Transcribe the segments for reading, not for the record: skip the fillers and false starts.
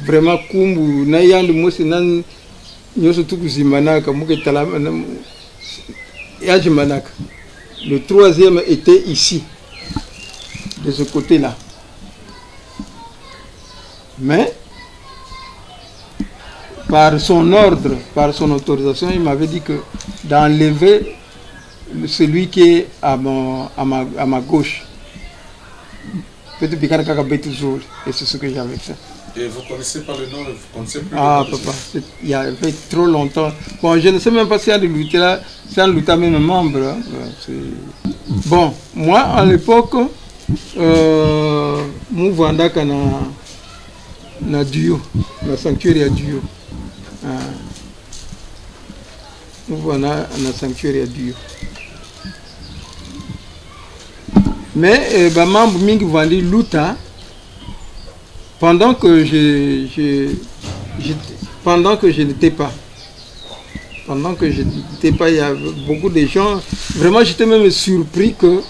vraiment kumbu na yandu mosi nan nyoso tukuzimanaka muketala yajimanaka. Le troisième était ici, de ce côté-là. Mais par son ordre, par son autorisation, il m'avait dit que d'enlever celui qui est à ma gauche. Et c'est ce que j'avais fait. Et vous connaissez pas le nom, vous connaissez plus ah, le nom? Papa, il y a fait trop longtemps. Bon, je ne sais même pas s'il y a des luttes là, c'est un lutte même membre. Hein. Bon, moi, à l'époque, nous vendons na duo, na sanctuaire à duo. Nous vendons na sanctuaire à duo. Mais membre mingi vendi luta pendant que je n'étais pas. Pendant que je n'étais pas, il y a beaucoup de gens. Vraiment, j'étais même surpris que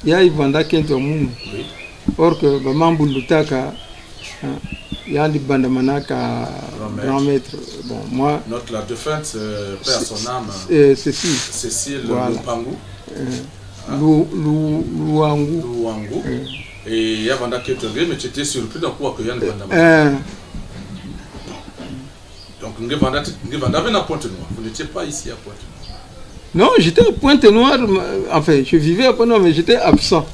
il y a Ivanda Kentomoum. Or que membre luta il y a des bandamanaka grand maître. Bon, moi. Notre la défunte, paix à son âme. Cécile. Cécile voilà. Lupangu. Luangu. Et il y a Vanda qui est arrivé, mais tu étais surpris dans quoi que y a une Vanda. Donc, Vanda avait à Pointe-Noire. Vous n'étiez pas ici à Pointe-Noire. Non, j'étais à Pointe-Noire. Enfin, je vivais à Pointe-Noire, mais j'étais absent.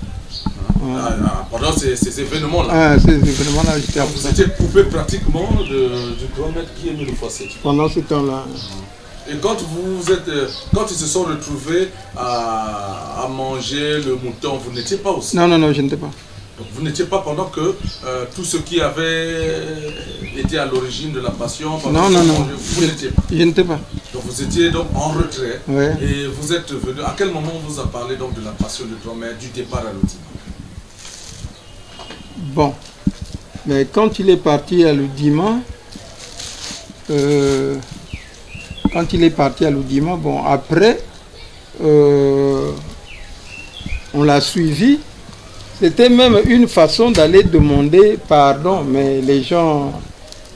Pendant ces événements-là. Ces événements-là, j'étais absent. Vous étiez coupé pratiquement du grand maître qui est mis le fossé. Pendant ce temps-là. Et quand ils se sont retrouvés à manger le mouton, vous n'étiez pas aussi? Non, je n'étais pas. Donc vous n'étiez pas pendant que tout ce qui avait été à l'origine de la passion, non. Vous n'étiez pas. Je n'étais pas. Donc vous étiez donc en retrait. Ouais. Et vous êtes venu. À quel moment on vous a parlé donc de la passion du grand-mère, du départ à l'Oudima? Bon. Mais quand il est parti à l'Oudima, bon, après, on l'a suivi. C'était même une façon d'aller demander pardon, mais les gens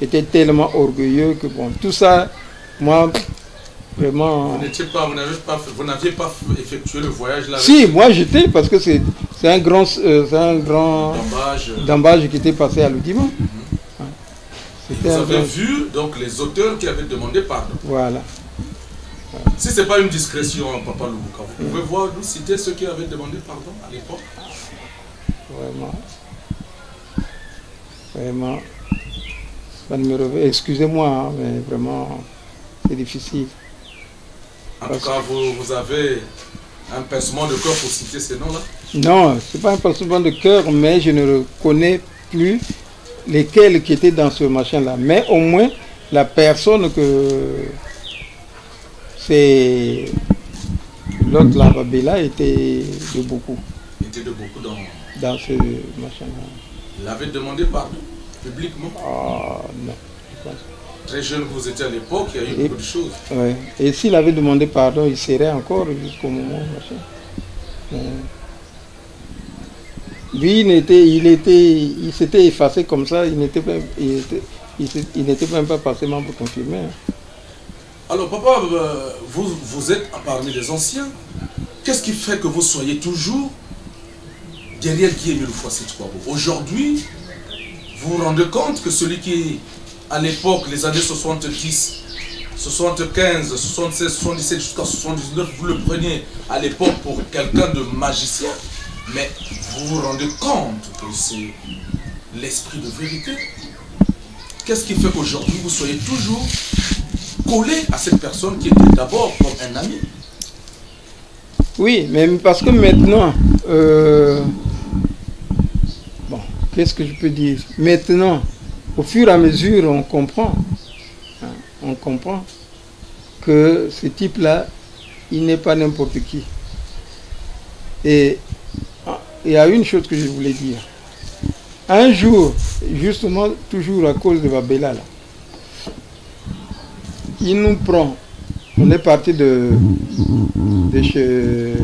étaient tellement orgueilleux que bon, tout ça, moi, vraiment... Vous n'aviez pas effectué le voyage là? Si, moi j'étais, parce que c'est un grand dambage qui était passé à l'Oudima. Vous avez vu donc les auteurs qui avaient demandé pardon. Voilà. Si ce n'est pas une discrétion, Papa Lubuka, vous pouvez voir nous citer ceux qui avaient demandé pardon à l'époque? Vraiment. Ça ne me revient. Excusez-moi, hein, mais vraiment, c'est difficile. En tout cas, vous avez un pincement de cœur pour citer ces noms-là? Non, ce n'est pas un pincement de cœur, mais je ne reconnais plus lesquels qui étaient dans ce machin-là. Mais au moins, la personne que c'est l'autre, la Babela, était de beaucoup. Il était de beaucoup dans ce machin-là. Il avait demandé pardon publiquement? Non. Très jeune que vous étiez à l'époque, il y a eu beaucoup de choses. Ouais. Et s'il avait demandé pardon, il serait encore jusqu'au moment machin. Lui, il s'était effacé comme ça, il n'était même pas passé membre confirmé. Alors papa, vous êtes parmi les anciens. Qu'est-ce qui fait que vous soyez toujours derrière Guy Émile Houphouët-Boigny? Aujourd'hui, vous vous rendez compte que celui qui, à l'époque, les années 70, 75, 76, 77 jusqu'à 79, vous le preniez à l'époque pour quelqu'un de magicien, mais vous vous rendez compte que c'est l'esprit de vérité. Qu'est-ce qui fait qu'aujourd'hui, vous soyez toujours collé à cette personne qui était d'abord comme un ami? Oui, mais parce que maintenant, bon, qu'est-ce que je peux dire? Maintenant, au fur et à mesure, on comprend que ce type-là, il n'est pas n'importe qui. Et il y a une chose que je voulais dire. Un jour, justement, toujours à cause de Babela, là, il nous prend. On est parti de chez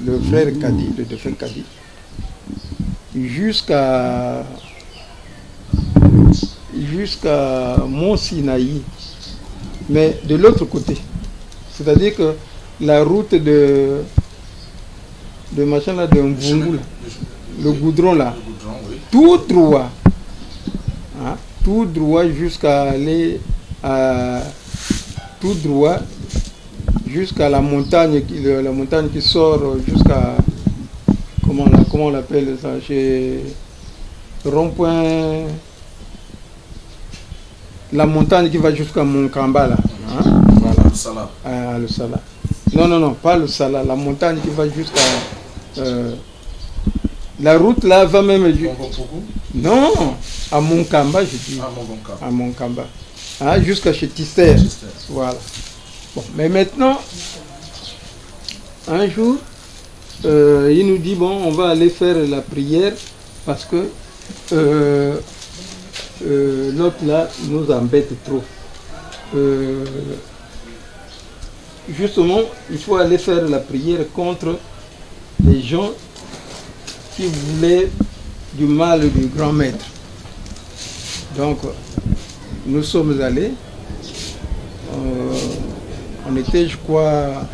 le frère Kadi, le défunt Kadi, jusqu'à jusqu'à Mont Sinaï, mais de l'autre côté. C'est-à-dire que la route de machin là, de Mvungu, le goudron là, oui. tout droit, hein, tout droit jusqu'à aller à tout droit jusqu'à la montagne qui sort jusqu'à comment on l'appelle ça, chez rond-point, la montagne qui va jusqu'à Monkamba là, hein, Voilà, le Sala. le Sala. Non, pas le Sala, la montagne qui va jusqu'à la route là va même non, à Monkamba, je dis. À Monkamba. Hein, jusqu'à chez Tister. Voilà. Bon, mais maintenant, un jour, il nous dit, bon, on va aller faire la prière parce que l'autre là nous embête trop. Justement, il faut aller faire la prière contre les gens qui voulaient du mal du grand maître. Donc, nous sommes allés. On était, je crois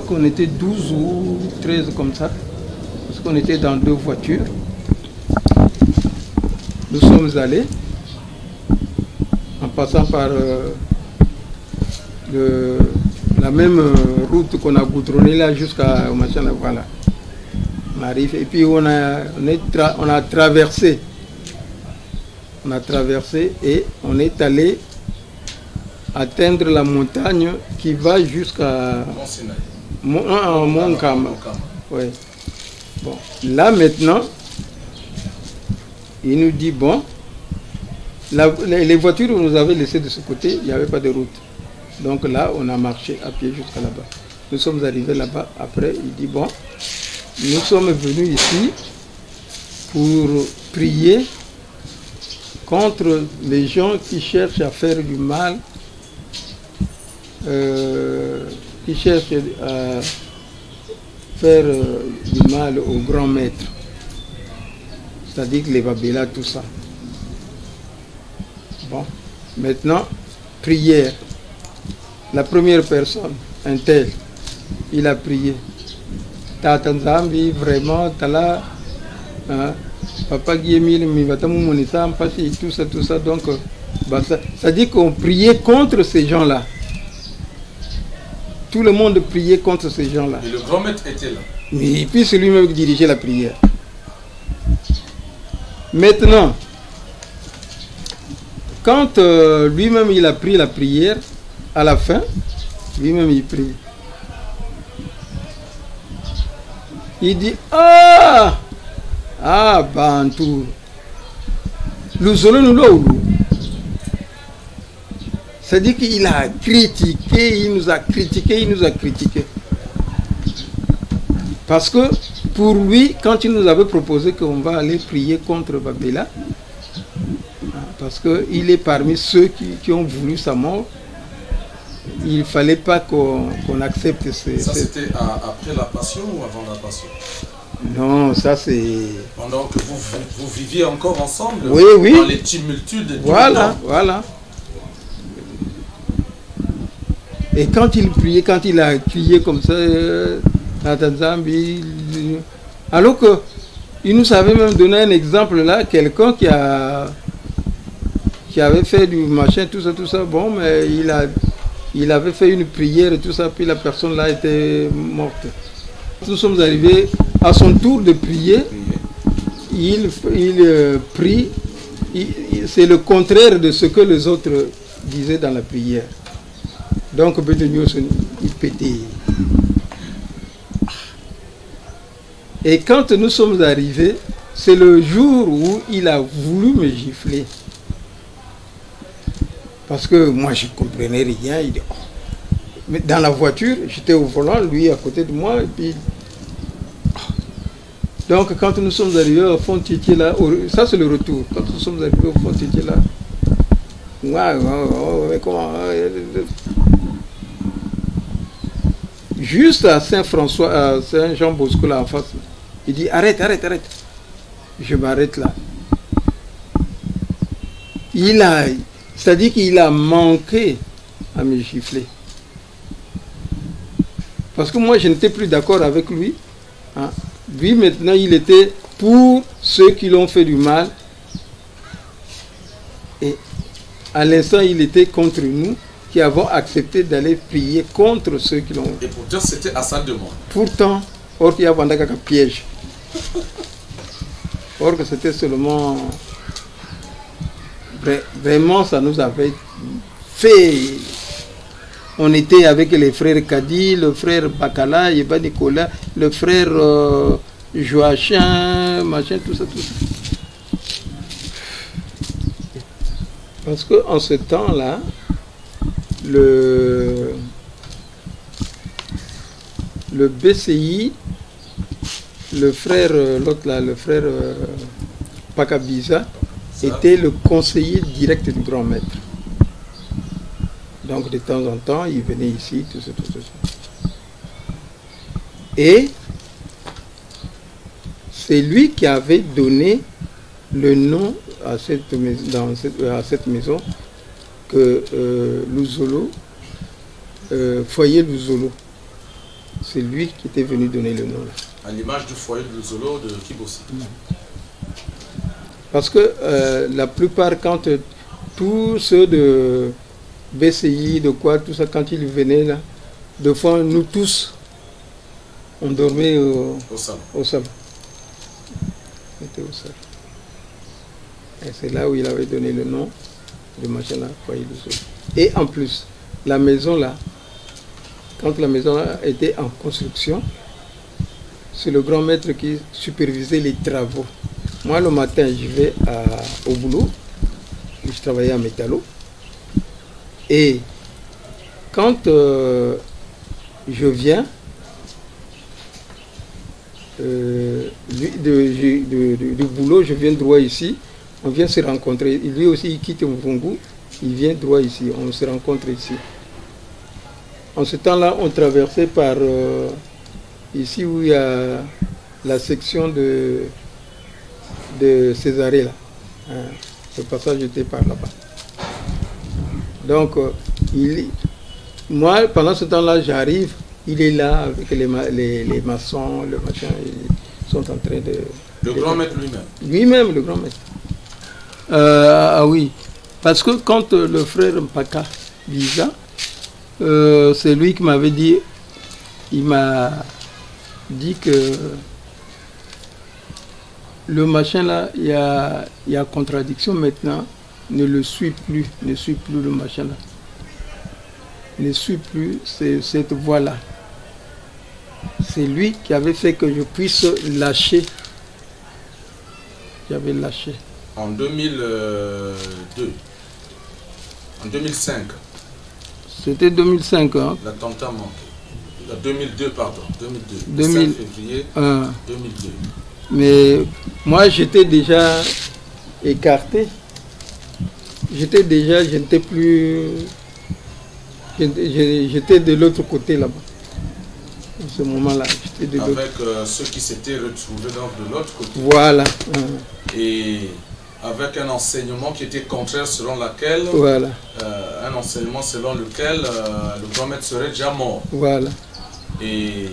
qu'on était 12 ou 13 comme ça, parce qu'on était dans 2 voitures. Nous sommes allés, en passant par la même route qu'on a goudronnée là jusqu'à machin là, voilà. On arrive et puis on a traversé. On a traversé et on est allé atteindre la montagne qui va jusqu'à Monkamba. Ouais. Bon, là maintenant, il nous dit, bon, les voitures que nous avons laissées de ce côté, il n'y avait pas de route. Donc là, on a marché à pied jusqu'à là-bas. Nous sommes arrivés là-bas. Après, il dit, bon, nous sommes venus ici pour prier contre les gens qui cherchent à faire du mal, qui cherchent à faire du mal au grand maître, c'est-à-dire les Babélas, tout ça. Bon, maintenant, prière. La première personne, un tel, il a prié. Tatanzambi, vraiment, Tala, hein, Papa Guillemil, Mivatamu Monissa, tout ça. Donc, bah, ça dit qu'on priait contre ces gens-là. Tout le monde priait contre ces gens-là. Et le grand maître était là. Mais puis c'est lui-même qui dirigeait la prière. Maintenant, quand lui-même il a pris la prière, à la fin, lui-même il prie. Il dit, ah Bantou, c'est-à-dire qu'il a critiqué, il nous a critiqué. Parce que pour lui, quand il nous avait proposé qu'on va aller prier contre Babéla, parce qu'il est parmi ceux qui ont voulu sa mort, il ne fallait pas qu'on accepte ces... Ça c'était après la passion ou avant la passion? Non, ça c'est... Pendant que vous viviez encore ensemble? Oui. Dans les tumultudes. Voilà. Et quand il priait, quand il a crié comme ça, alors qu'il nous avait même donné un exemple là, quelqu'un qui avait fait du machin, tout ça, bon, mais il avait fait une prière et tout ça, puis la personne là était morte. Nous sommes arrivés à son tour de prier, il prie, c'est le contraire de ce que les autres disaient dans la prière. Donc, il pétait. Et quand nous sommes arrivés, c'est le jour où il a voulu me gifler. Parce que moi, je ne comprenais rien. Il dit, oh. Mais dans la voiture, j'étais au volant, lui à côté de moi. Et puis... Donc, quand nous sommes arrivés au fond Titi là, ça c'est le retour. Quand nous sommes arrivés au fond Titi là, juste à Saint-François, à Saint-Jean-Bosco là en face, il dit arrête. Je m'arrête là. c'est-à-dire qu'il a manqué à me gifler. Parce que moi, je n'étais plus d'accord avec lui. Hein. Lui, maintenant, il était pour ceux qui l'ont fait du mal. Et à l'instant, il était contre nous, qui avons accepté d'aller prier contre ceux qui l'ont fait. Et pourtant, c'était à sa demande. Pourtant, or qu'il y a un piège. Or que c'était seulement... Vraiment, ça nous avait fait... On était avec les frères Kadi, le frère Bakala, Yeba Nicolas, le frère Joachim, machin, tout ça, tout ça. Parce qu'en ce temps-là, le BCI, le frère, l'autre là, le frère Pakabiza, était le conseiller direct du grand maître. Donc de temps en temps, il venait ici, tout ça, tout ça. Et c'est lui qui avait donné le nom à cette maison que Luzolo, foyer Luzolo. C'est lui qui était venu donner le nom là. À l'image du foyer de Luzolo de Kibossi. Parce que la plupart, quand tous ceux de BCI, de quoi, tout ça, quand ils venaient là, de fois, nous tous, on dormait au salon. Au salon. On était au salon. Et c'est là où il avait donné le nom de machin là, foyer de sol. Et en plus, la maison là, quand la maison là était en construction, c'est le grand maître qui supervisait les travaux. Moi, le matin, je vais au boulot, je travaillais à Métallo. Et quand je viens du boulot, je viens droit ici, on vient se rencontrer. Lui aussi, il quitte Mvungu, il vient droit ici, on se rencontre ici. En ce temps-là, on traversait par ici où il y a la section de Césarée, là. Hein, le passage était par là-bas. Donc, moi, pendant ce temps-là, j'arrive, il est là avec les maçons, le machin, ils sont en train de... Le grand maître lui-même. Lui-même, le grand maître. Ah oui, parce que quand le frère Mpaka Biza, c'est lui qui m'avait dit, il m'a dit que le machin là, il y a contradiction maintenant, ne le suit plus le machin là. Ne suit plus cette voie-là. C'est lui qui avait fait que je puisse lâcher. J'avais lâché. En 2002. En 2005. C'était 2005. Hein? L'attentat manqué. 2002, pardon. 2002. 5 février 2002. Mais moi, j'étais déjà écarté. Je n'étais plus... J'étais de l'autre côté là-bas. À ce moment-là, j'étais de l'autre. Avec ceux qui s'étaient retrouvés de l'autre côté. Voilà. Et avec un enseignement qui était contraire selon lequel... Voilà. Un enseignement selon lequel le grand maître serait déjà mort. Voilà. Et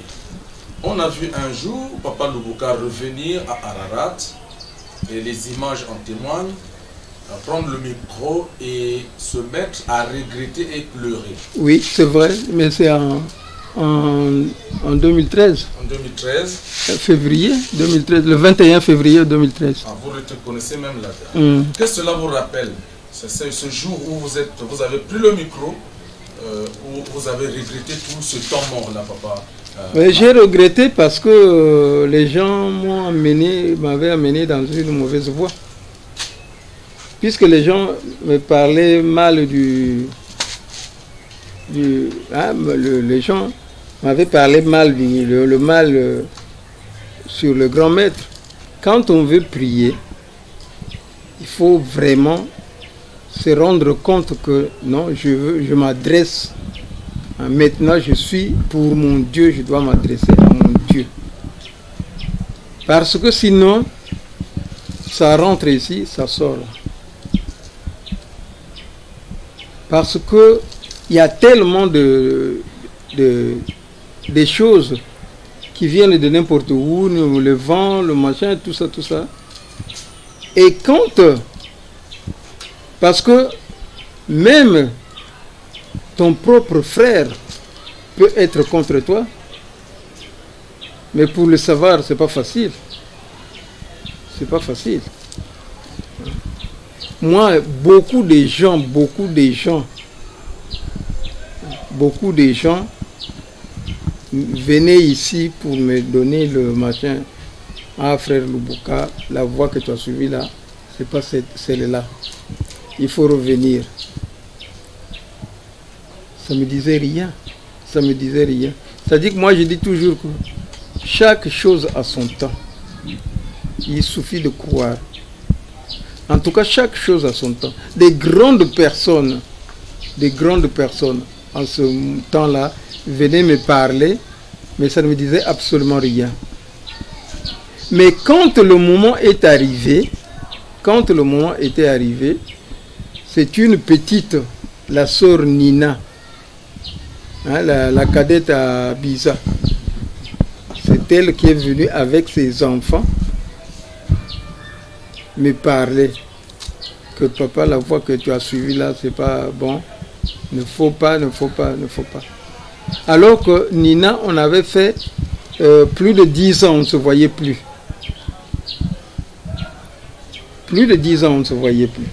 on a vu un jour Papa Lubuka revenir à Ararat, et les images en témoignent, prendre le micro et se mettre à regretter et pleurer. Oui, c'est vrai, mais c'est en 2013. En 2013. Février 2013, le 21 février 2013. Ah, vous reconnaissez même la date. Qu'est-ce que cela vous rappelle? C'est ce jour où vous avez pris le micro, où vous avez regretté tout ce temps mort là, papa. J'ai regretté parce que les gens m'avaient amené dans une mauvaise voie. Puisque les gens me parlaient mal les gens m'avaient parlé mal le mal sur le grand maître. Quand on veut prier, il faut vraiment se rendre compte que non, je m'adresse. Maintenant, je suis pour mon Dieu, je dois m'adresser à mon Dieu. Parce que sinon, ça rentre ici, ça sort là. Parce que il y a tellement des choses qui viennent de n'importe où, le vent, le machin, tout ça, tout ça. Et quand, parce que même ton propre frère peut être contre toi, mais pour le savoir, c'est pas facile. C'est pas facile. Moi, beaucoup de gens venaient ici pour me donner le machin. Ah, frère Lubuka, la voie que tu as suivie là, c'est pas celle-là. Il faut revenir. Ça me disait rien. Ça me disait rien. C'est-à-dire que moi, je dis toujours que chaque chose a son temps. Il suffit de croire. En tout cas, chaque chose a son temps. Des grandes personnes en ce temps-là venaient me parler, mais ça ne me disait absolument rien. Mais quand le moment est arrivé, c'est une petite, la sœur Nina, hein, la cadette à Biza. C'est elle qui est venue avec ses enfants me parler que papa, la voie que tu as suivie là, c'est pas bon. Ne faut pas. Alors que Nina, on avait fait plus de 10 ans, on ne se voyait plus. Plus de 10 ans, on ne se voyait plus.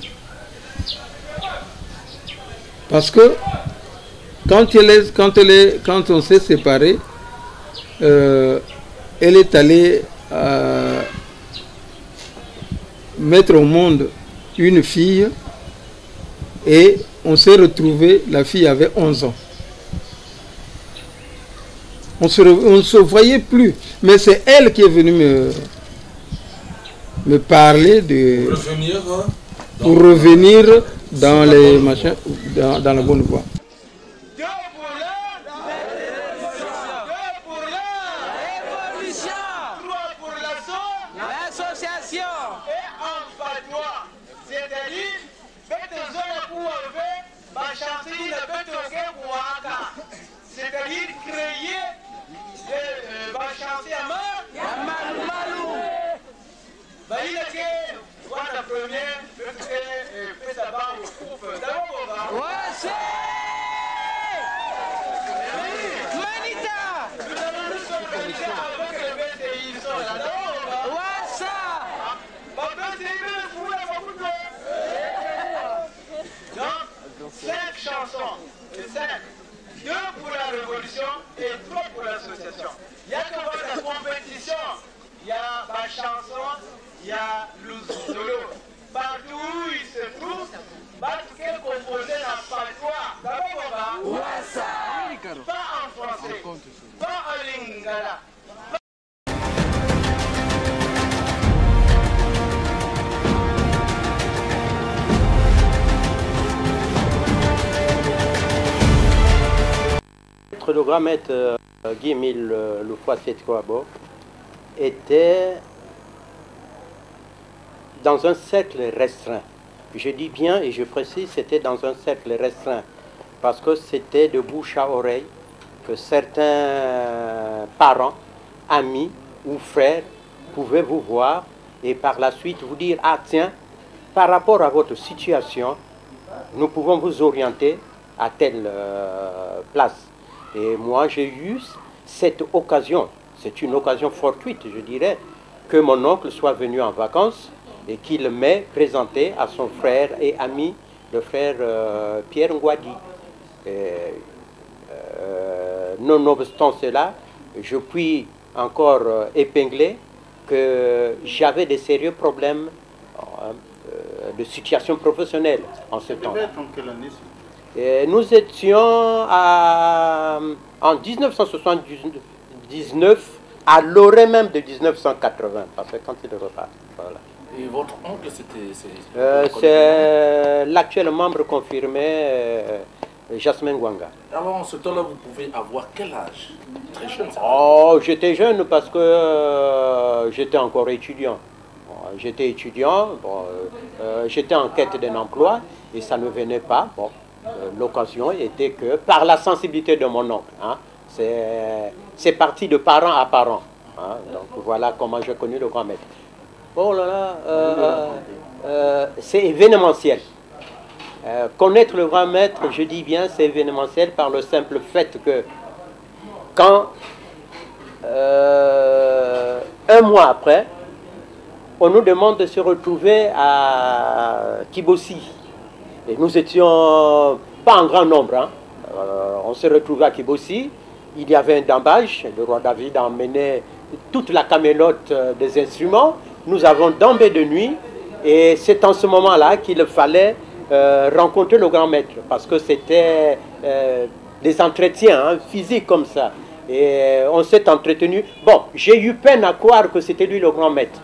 Parce que quand on s'est séparés, elle est allée mettre au monde une fille et on s'est retrouvés, la fille avait 11 ans. On ne se voyait plus, mais c'est elle qui est venue me parler de pour revenir dans les machins, dans la bonne voie. C'est-à-dire créer chantier à mort. La première, fait sa barre au couple. D'abord, Manita! Nous avons nous organisé avec le BTI, ils sont là. Donc, 5 chansons. 5. 2 pour la révolution et 3 pour l'association. Il y a que la compétition. Il y a ma chanson, il y a l'Ouzolo. Partout où il se trouve, quel composé la patois. D'abord, pas en français, pas en lingala. Le grand maître Guy-Émile Loufoy-Sétouabo était dans un cercle restreint. Je dis bien et je précise, c'était dans un cercle restreint parce que c'était de bouche à oreille que certains parents, amis ou frères pouvaient vous voir et par la suite vous dire « Ah tiens, par rapport à votre situation, nous pouvons vous orienter à telle place ». Et moi, j'ai eu cette occasion, c'est une occasion fortuite, je dirais, que mon oncle soit venu en vacances et qu'il m'ait présenté à son frère et ami, le frère Pierre Ngwadi. Nonobstant cela, je puis encore épingler que j'avais des sérieux problèmes de situation professionnelle en ce temps. Nous étions en 1979, à l'orée même de 1980, parce que quand il repart. Voilà. Et votre oncle, c'était... C'est l'actuel membre confirmé, Jasmine Gwanga. Alors, en ce temps-là, vous pouvez avoir quel âge? Très jeune, ça. Oh, j'étais jeune parce que j'étais encore étudiant. J'étais étudiant, j'étais en quête d'un emploi et ça ne venait pas. Bon. l'occasion était que, par la sensibilité de mon oncle, hein, c'est parti de parent à parent. Hein, donc voilà comment j'ai connu le grand maître. Oh là là, c'est événementiel. Connaître le grand maître, je dis bien, c'est événementiel par le simple fait que quand, un mois après, on nous demande de se retrouver à Kibossi. Et nous étions pas en grand nombre. Hein. On se retrouvait à Kibossi. Il y avait un dambage. Le roi David a emmené toute la camélote des instruments. Nous avons dambé de nuit. Et c'est en ce moment-là qu'il fallait rencontrer le grand maître. Parce que c'était des entretiens hein, physiques comme ça. Et on s'est entretenu. Bon, j'ai eu peine à croire que c'était lui le grand maître.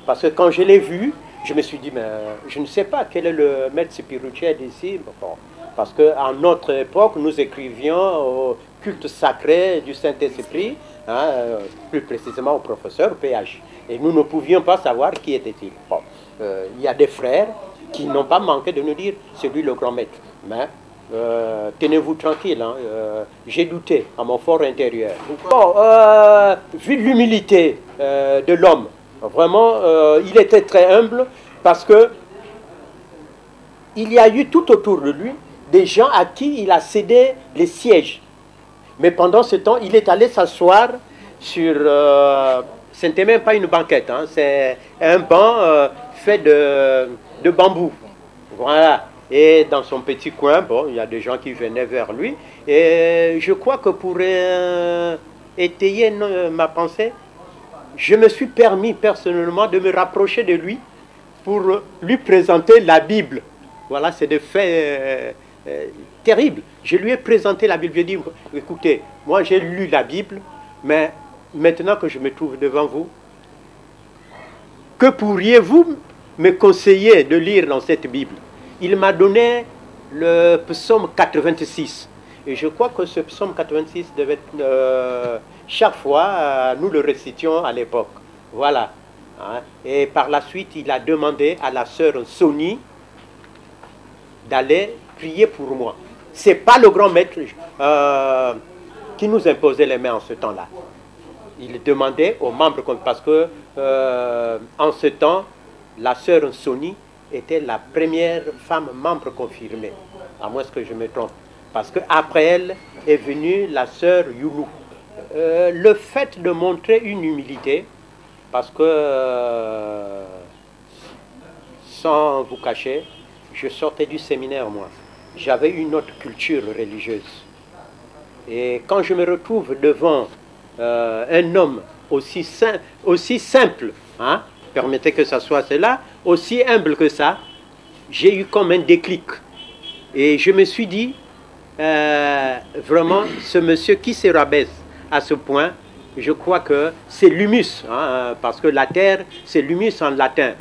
Parce que quand je l'ai vu, je me suis dit, mais je ne sais pas quel est le maître spirituel ici. Bon, parce qu'à notre époque, nous écrivions au culte sacré du Saint-Esprit, hein, plus précisément au professeur, au PH. Et nous ne pouvions pas savoir qui était-il. Bon, il y a des frères qui n'ont pas manqué de nous dire, c'est lui le grand maître. Mais tenez-vous tranquille, hein, j'ai douté à mon fort intérieur. Bon, vu l'humilité de l'homme, vraiment, il était très humble parce que il y a eu tout autour de lui des gens à qui il a cédé les sièges. Mais pendant ce temps, il est allé s'asseoir sur... ce n'était même pas une banquette, hein, c'est un banc fait de bambou. Voilà. Et dans son petit coin, bon, il y a des gens qui venaient vers lui. Et je crois que pour étayer ma pensée, je me suis permis personnellement de me rapprocher de lui pour lui présenter la Bible. Voilà, c'est des faits terribles. Je lui ai présenté la Bible. Je lui ai dit, écoutez, moi j'ai lu la Bible, mais maintenant que je me trouve devant vous, que pourriez-vous me conseiller de lire dans cette Bible? Il m'a donné le psaume 86. Et je crois que ce psaume 86 devait être... chaque fois, nous le récitions à l'époque. Voilà. Hein. Et par la suite, il a demandé à la sœur Sony d'aller prier pour moi. Ce n'est pas le grand maître qui nous imposait les mains en ce temps-là. Il demandait aux membres, parce que en ce temps, la sœur Sony était la première femme membre confirmée, à moins que je me trompe. Parce qu'après elle est venue la sœur Youlou. Le fait de montrer une humilité, parce que, sans vous cacher, je sortais du séminaire, moi. J'avais une autre culture religieuse. Et quand je me retrouve devant un homme aussi simple, hein, permettez que ça soit cela, aussi humble que ça, j'ai eu comme un déclic. Et je me suis dit, vraiment, ce monsieur qui se rabaisse à ce point, je crois que c'est l'humus, hein, parce que la terre, c'est l'humus en latin.